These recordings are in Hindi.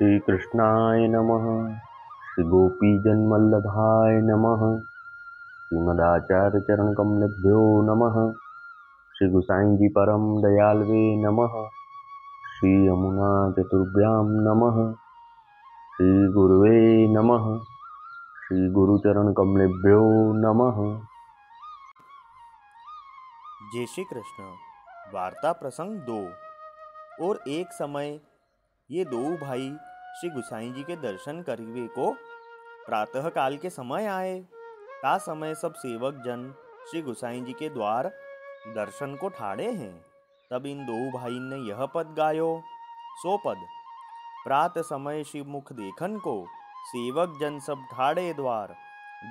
श्री कृष्णाय नमः। श्री गोपीजनवल्लभाय नमः। श्रीमदाचार्य चरण कमलेभ्यो नमः। श्री गुसाई जी परम दयालवे नमः। श्री यमुना चतुर्भ्यां नमः। श्री गुरुवे नमः। श्री गुरुचरण कमलेभ्यो नमः। जय श्री कृष्ण। वार्ता प्रसंग 2। और एक समय ये दो भाई श्री गुसाई जी के दर्शन करीवे को प्रातः काल के समय आए। ता समय सब सेवक जन श्री गुसाई जी के द्वार दर्शन को ठाड़े हैं। तब इन दो भाई ने यह पद गायो। सो पद प्रात समय शिव मुख देखन को, सेवक जन सब ठाड़े द्वार।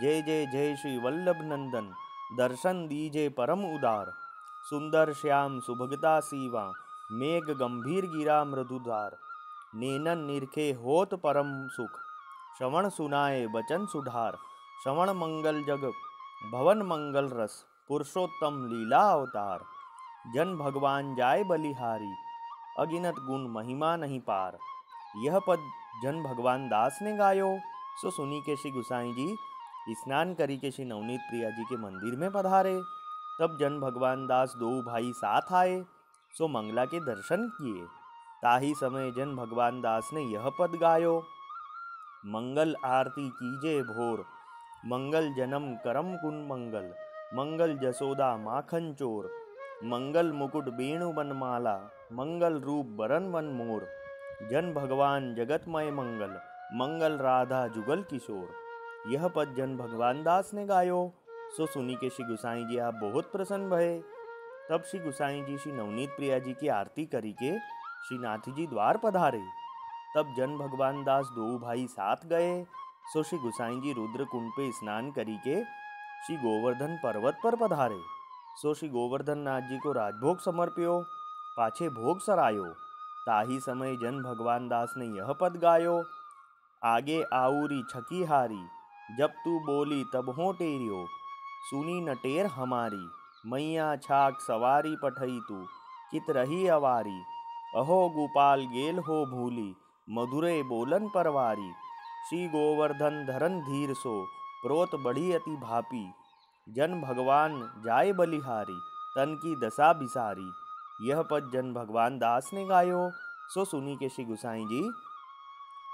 जय जय जय श्री वल्लभ नंदन, दर्शन दीजे परम उदार। सुंदर श्याम सुभगता सीवा, मेघ गंभीर गिरा मृदुदार। नेनन निरखे होत परम सुख, श्रवण सुनाए बचन सुधार। श्रवण मंगल जग भवन मंगल रस, पुरुषोत्तम लीला अवतार। जन भगवान जाय बलिहारी, अगिनत गुण महिमा नहीं पार। यह पद जन भगवान दास ने गायो। सो सुनी के श्री गुसाई जी स्नान करी के श्री नवनीत प्रिया जी के मंदिर में पधारे। तब जन भगवान दास दो भाई साथ आए। सो मंगला के दर्शन किए। ताही समय जन भगवान दास ने यह पद गायो। मंगल आरती कीजे भोर, मंगल जन्म करम कुन मंगल। मंगल जसोदा माखन चोर, मंगल मुकुट बेणु बनमाला। मंगल रूप बरन वन मोर, जन भगवान जगतमय मंगल। मंगल राधा जुगल किशोर। यह पद जन भगवान दास ने गायो। सो सुनी के श्री गुसाई जी आप बहुत प्रसन्न भये। तब श्री गुसाई जी श्री नवनीत प्रिया जी की आरती करी के श्री नाथ जी द्वार पधारे। तब जन भगवान दास दो भाई साथ गए। सो श्री गुसाई जी रुद्र कुंड पे स्नान करी के श्री गोवर्धन पर्वत पर पधारे। सो श्री गोवर्धन नाथ जी को राजभोग समर्प्यो, पाछे भोग सरायो। ताही समय जन भगवान दास ने यह पद गायो। आगे आऊरी छकी हारी, जब तू बोली तब हो टेरियो। सुनी न टेर हमारी, मैया छाक सवारी पठई तू। कित रही अवारी, अहो गोपाल गेल हो भूली। मधुरे बोलन परवारी, श्री गोवर्धन धरन धीर सो। प्रोत बढ़ी अति भापी, जन भगवान जाय बलिहारी। तन की दशा बिसारी। यह पद जन भगवान दास ने गायो। सो सुनी के श्री गुसाई जी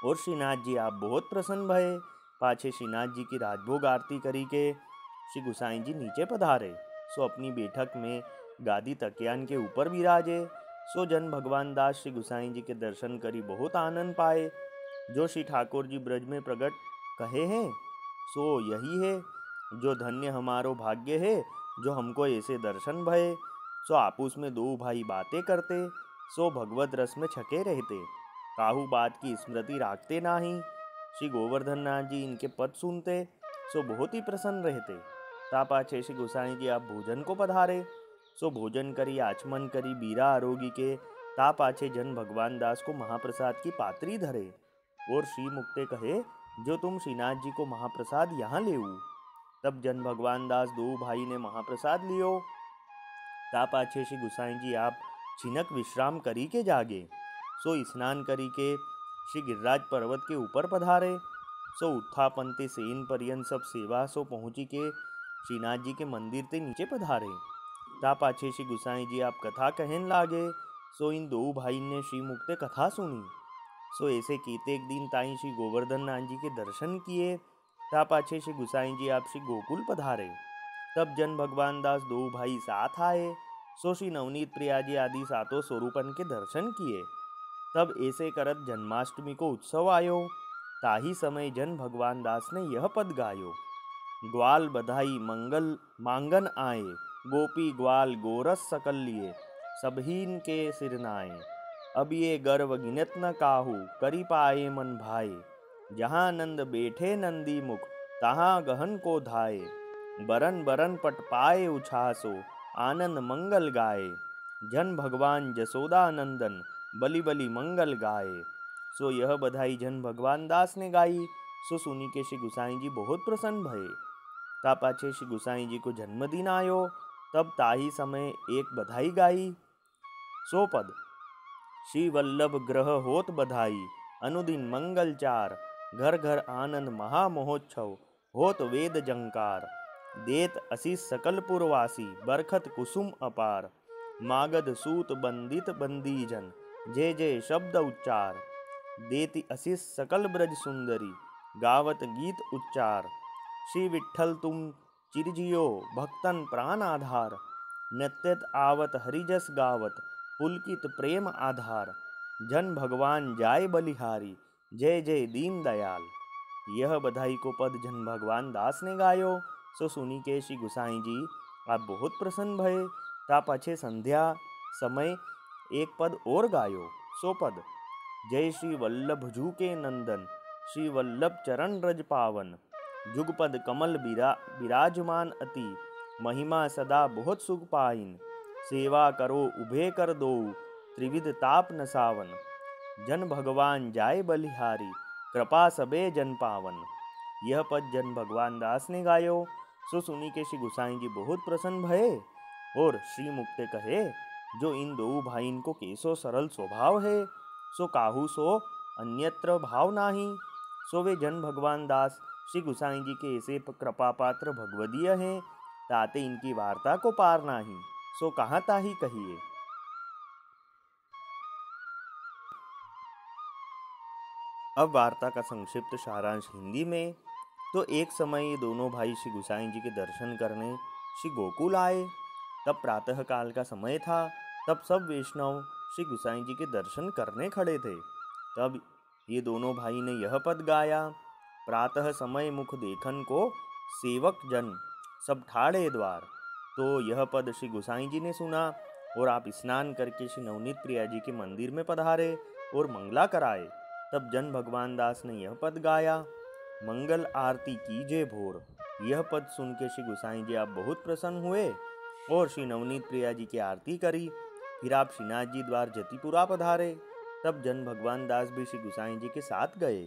और श्रीनाथ जी आप बहुत प्रसन्न भये। पाछे श्रीनाथ जी की राजभोग आरती करी के श्री गुसाई जी नीचे पधारे। सो अपनी बैठक में गादी तकियान के ऊपर विराजे। सो जन भगवान दास श्री गुसाई जी के दर्शन करी बहुत आनंद पाए। जो श्री ठाकुर जी ब्रज में प्रकट कहे हैं, सो यही है। जो धन्य हमारो भाग्य है, जो हमको ऐसे दर्शन भये। सो आपूस में दो भाई बातें करते, सो भगवत रस में छके रहते। काहू बात की स्मृति राखते नाही। श्री गोवर्धन नाथ जी इनके पद सुनते, सो बहुत ही प्रसन्न रहते। ता पाछे श्री गुसाई जी आप भोजन को पधारे। सो भोजन करी आचमन करी बीरा आरोगी के। ता पाछे जन भगवान दास को महाप्रसाद की पात्री धरे और श्री मुक्ते कहे, जो तुम श्रीनाथ जी को महाप्रसाद यहाँ लेऊ। तब जन भगवान दास दो भाई ने महाप्रसाद लियो। ता पाछे श्री गुसाई जी आप छिनक विश्राम करी के जागे। सो स्नान करी के श्री गिरिराज पर्वत के ऊपर पधारे। सो उत्थापन ते सेन पर्यंत सब सेवा सो पहुँची के श्रीनाथ जी के मंदिर ते नीचे पधारे। ता पाछे श्री गुसाई जी आप कथा कहन लागे। सो इन दो भाई ने श्री मुक्ते कथा सुनी। सो ऐसे कीते एक दिन ताई श्री गोवर्धन नाथ जी के दर्शन किए। ता पाछे श्री गुसाई जी आप श्री गोकुल पधारे। तब जन भगवान दास दो भाई साथ आए। सो श्री नवनीत प्रिया जी आदि सातों स्वरूपन के दर्शन किए। तब ऐसे करत जन्माष्टमी को उत्सव आयो। ताही समय जन भगवान दास ने यह पद गायो। ग्वाल बधाई मंगल मांगन आए, गोपी ग्वाल गोरस सकल लिए। सबहीन के सिर नाए, अब ये गर्व गिनत न काहू। करी पाए मन भाए, जहाँ नंद बैठे नंदी मुख। तहाँ गहन को धाए, बरन बरन पट पाए उछासो। आनंद मंगल गाए, जन भगवान जसोदा नंदन। बलि बलि मंगल गाए। सो यह बधाई जन भगवान दास ने गाई। सो सुनी के श्री गुसाई जी बहुत प्रसन्न भये। ता पाछे श्री गुसाई जी को जन्मदिन आयो। तब ताही समय एक बधाई गाई। सो पद श्री वल्लभ ग्रह होत बधाई, अनुदिन मंगलचार, घर घर आनंद महामहोत्सव, होत वेद जंकार। देत असीस सकल पुरवासी, बरखत कुसुम अपार। मागध सूत बंदित बंदीजन, जय जय शब्द उच्चार। देति असीस सकल ब्रज सुंदरी, गावत गीत उच्चार। श्री विठ्ठल तुम चिरजियो, भक्तन प्राण आधार। नित्यत आवत हरिजस गावत, पुलकित प्रेम आधार। जन भगवान जाय बलिहारी, जय जय दीन दयाल। यह बधाई को पद जन भगवान दास ने गायो। सो सुनी के श्री गुसाई जी आप बहुत प्रसन्न भये। ता पछे संध्या समय एक पद और गायो। सो पद, जय श्री वल्लभ जू के नंदन, श्री वल्लभ चरण रज पावन। जुगपद कमल विराजमान अति, महिमा सदा बहुत सुख पाइन। सेवा करो उभे कर दो, त्रिविध ताप नसावन। जन भगवान जाय बलिहारी, कृपा सबे जन पावन। यह पद जन भगवान दास ने गायो। सो सुनी के श्री गुसाई जी बहुत प्रसन्न भये और श्री मुक्ते कहे, जो इन दो भाईन को कैसो सरल स्वभाव है, सो काहू सो अन्यत्र भाव नाही। सो वे जन भगवान दास श्री गुसाई जी के ऐसे कृपा पात्र भगवदीय हैं, ताते इनकी वार्ता को पार नाही। सो कहाँ ताही कहिए। अब वार्ता का संक्षिप्त सारांश हिंदी में। तो एक समय ये दोनों भाई श्री गुसाई जी के दर्शन करने श्री गोकुल आए। तब प्रातः काल का समय था। तब सब वैष्णव श्री गुसाई जी के दर्शन करने खड़े थे। तब ये दोनों भाई ने यह पद गाया, प्रातः समय मुख देखन को, सेवक जन सब ठाड़े द्वार। तो यह पद श्री गुसाई जी ने सुना और आप स्नान करके श्री नवनीत प्रिया जी के मंदिर में पधारे और मंगला कराए। तब जन भगवान दास ने यह पद गाया, मंगल आरती कीजे भोर। यह पद सुन के श्री गुसाई जी आप बहुत प्रसन्न हुए और श्री नवनीत प्रिया जी की आरती करी। फिर आप श्रीनाथ जी द्वार जतिपुरा पधारे। तब जन भगवान दास भी श्री गुसाई जी के साथ गए।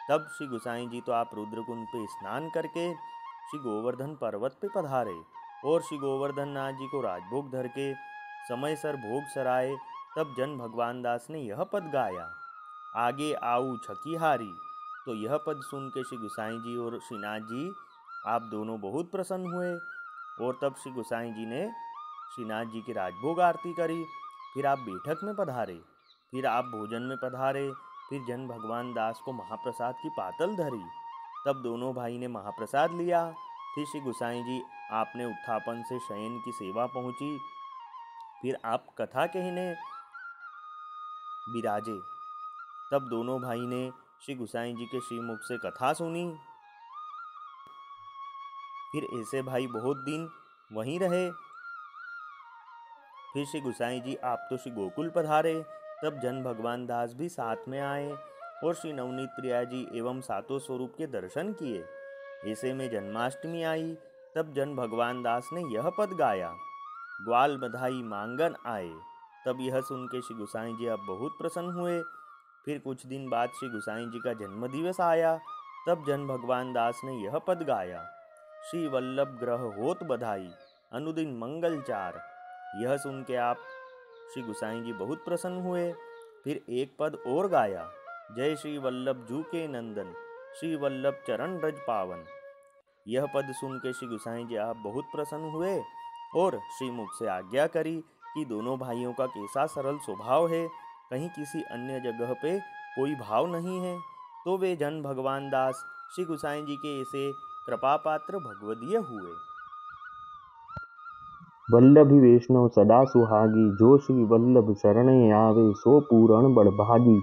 तब श्री गुसाई जी तो आप रुद्रकुंड पे स्नान करके श्री गोवर्धन पर्वत पे पधारे और श्री गोवर्धन नाथ जी को राजभोग धर के समय सर भोग सराए। तब जन भगवान दास ने यह पद गाया, आगे आऊ छकीहारी। तो यह पद सुन के श्री गुसाई जी और श्रीनाथ जी आप दोनों बहुत प्रसन्न हुए और तब श्री गुसाई जी ने श्रीनाथ जी की राजभोग आरती करी। फिर आप बैठक में पधारे, फिर आप भोजन में पधारे। फिर जन भगवान दास को महाप्रसाद की पातल धरी। तब दोनों भाई ने महाप्रसाद लिया। फिर श्री गुसाई जी आपने उत्थापन से शयन की सेवा पहुंची। फिर आप कथा कहने विराजे। तब दोनों भाई ने श्री गुसाई जी के श्रीमुख से कथा सुनी। फिर ऐसे भाई बहुत दिन वहीं रहे। फिर श्री गुसाई जी आप तो श्री गोकुल पधारे। तब जन भगवान दास भी साथ में आए और श्री नवनीत प्रिया जी एवं सातों स्वरूप के दर्शन किए। ऐसे में जन्माष्टमी आई। तब जन भगवान दास ने यह पद गाया, ग्वाल बधाई मांगन आए। तब यह सुन के श्री गुसाई जी अब बहुत प्रसन्न हुए। फिर कुछ दिन बाद श्री गुसाई जी का जन्म दिवस आया। तब जन भगवान दास ने यह पद गाया, श्री वल्लभ ग्रह होत बधाई, अनुदिन मंगलचार। यह सुन के आप श्री गुसाई जी बहुत प्रसन्न हुए। फिर एक पद और गाया, जय श्री वल्लभ जू के नंदन, श्री वल्लभ चरण रज पावन। यह पद सुन के श्री गुसाई जी आप बहुत प्रसन्न हुए और श्री मुख से आज्ञा करी कि दोनों भाइयों का कैसा सरल स्वभाव है, कहीं किसी अन्य जगह पे कोई भाव नहीं है। तो वे जन भगवान दास श्री गुसाई जी के ऐसे कृपा पात्र भगवदीय हुए। वल्लभी वैष्णव सदा सुहागी, जो श्री वल्लभ शरणे आवे, सो पूरण बड़भागी।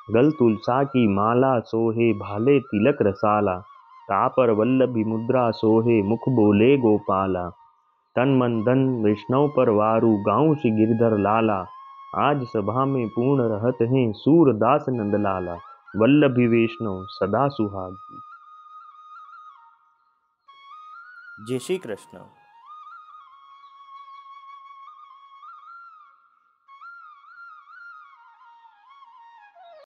गल तुलसा की माला सोहे, भाले तिलक रसाला। तापर वल्लभी मुद्रा सोहे, मुख बोले गोपाला। तन मन धन वैष्णव पर वारू, गाँव श्री गिरधर लाला। आज सभा में पूर्ण रहत हैं, सूरदास नंदलाला। वल्लभी वैष्णव सदा सुहागी। जय श्री कृष्ण।